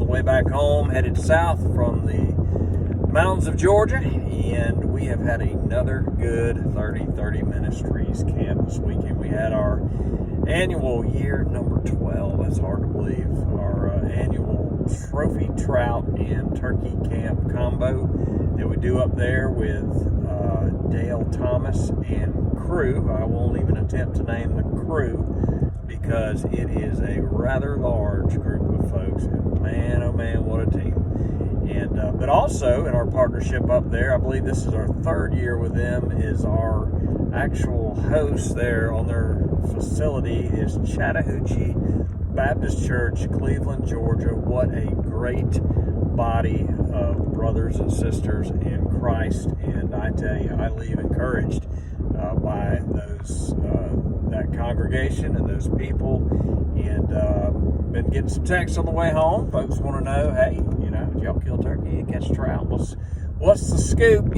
way back home, headed south from the mountains of Georgia, and we have had another good 30 Ministries camp this weekend. We had our annual year number 12, that's hard to believe, our annual trophy trout and turkey camp combo that we do up there with Dale Thomas and crew. I won't even attempt to name the crew because it is a rather large group of folks, and man, oh man, what a team. And but also in our partnership up there, I believe this is our third year with them, is our actual host there on their facility is Chattahoochee Baptist Church, Cleveland, Georgia. What a great body of brothers and sisters in Christ, and I tell you, I leave encouraged by those that congregation and those people, and been getting some texts on the way home. Folks want to know, hey, did y'all kill turkey and catch trout? What's the scoop,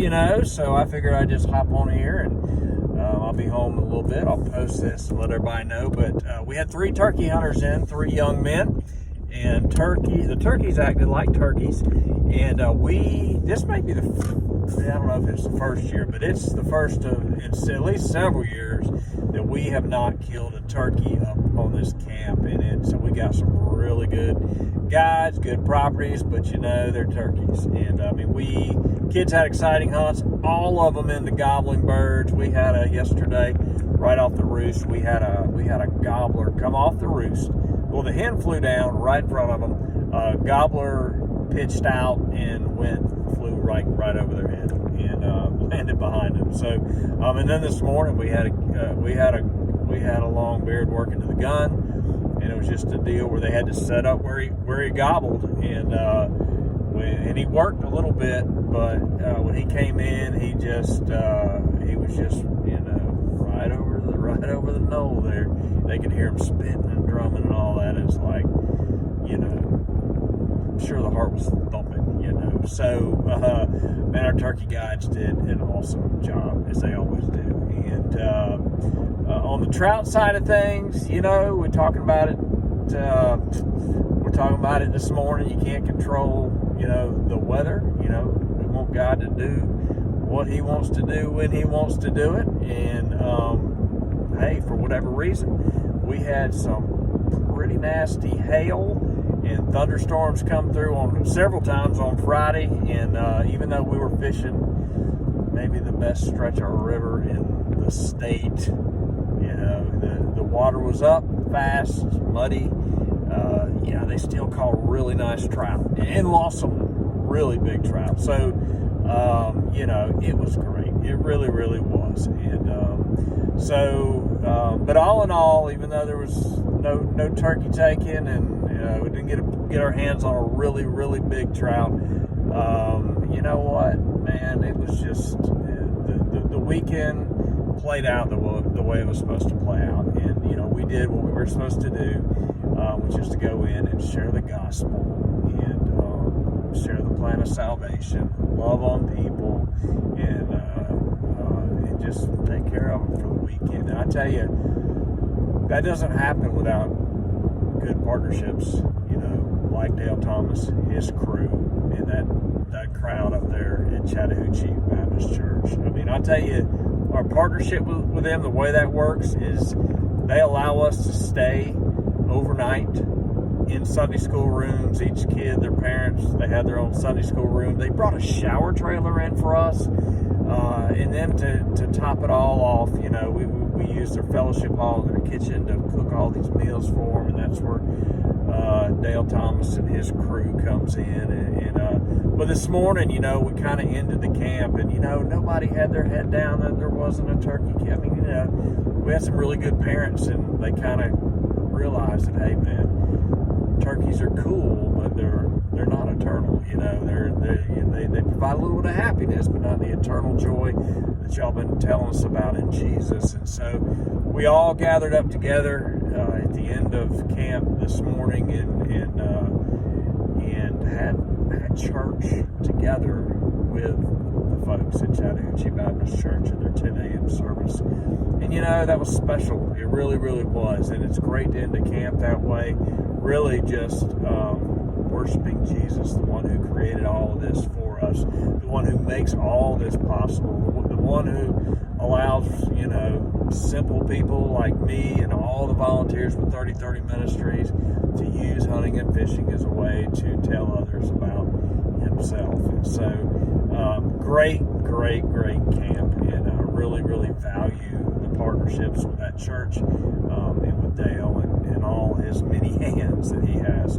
So I figured I'd just hop on here, and I'll be home in a little bit. I'll post this and let everybody know. But we had 3 turkey hunters in, 3 young men, and the turkeys acted like turkeys. And this may be I don't know if it's the first year, but it's the first of at least several years that we have not killed a turkey up on this camp. And so we got some really good guides, good properties, but they're turkeys. And kids had exciting hunts, all of them into gobbling birds. We had yesterday, right off the roost, we had a gobbler come off the roost. Well, the hen flew down right in front of them. Gobbler pitched out and flew right over their head and landed behind them. So, and then this morning we had a long beard working to the gun, and it was just a deal where they had to set up where he gobbled, and he worked a little bit, but when he came in, he was just right over the knoll there. They could hear him spitting and drumming and all that. It's like, I'm sure the heart was thumping, So, our turkey guides did an awesome job, as they always do. And on the trout side of things, we're talking about it. We're talking about it this morning. You can't control, the weather. We want God to do what He wants to do when He wants to do it. And hey, for whatever reason, we had some pretty nasty hail and thunderstorms come through on several times on Friday, and even though we were fishing maybe the best stretch of a river in the state, the water was up fast, muddy. They still caught really nice trout and lost some really big trout. So, it was great. It really, really was. And but all in all, even though there was no turkey taken, and we didn't get our hands on a really, really big trout, you know what, man, it was just the weekend played out the way it was supposed to play out. And we did what we were supposed to do, which is to go in and share the gospel and share the plan of salvation, love on people, and just take care of them for the weekend. And I tell you, that doesn't happen without good partnerships, like Dale Thomas, his crew, and that crowd up there at Chattahoochee Baptist Church. I tell you, our partnership with them, the way that works is they allow us to stay overnight in Sunday school rooms. Each kid, their parents, they had their own Sunday school room. They brought a shower trailer in for us, and then to top it all off, we used their fellowship hall, their kitchen, to cook all these meals for them, and that's where Dale Thomas and his crew comes in. But this morning, we kind of ended the camp, and nobody had their head down that there wasn't a turkey camp. We had some really good parents, and they kind of realized that, hey man, turkeys are cool, but they're not eternal. They provide a little bit of happiness, but not the eternal joy that y'all been telling us about in Jesus. And so we all gathered up together at the end of camp this morning, and had church together with the folks at Chattahoochee Baptist Church at their 10 a.m. service. And that was special. It really, really was. And it's great to end the camp that way. Really just worshiping Jesus, the one who created all of this for us, the one who makes all this possible, the one who allows, simple people like me and all the volunteers with 3030 Ministries to use hunting and fishing as a way to tell others about himself. And so, great camp, and I really value the partnerships with that church and with Dale and all his many hands that he has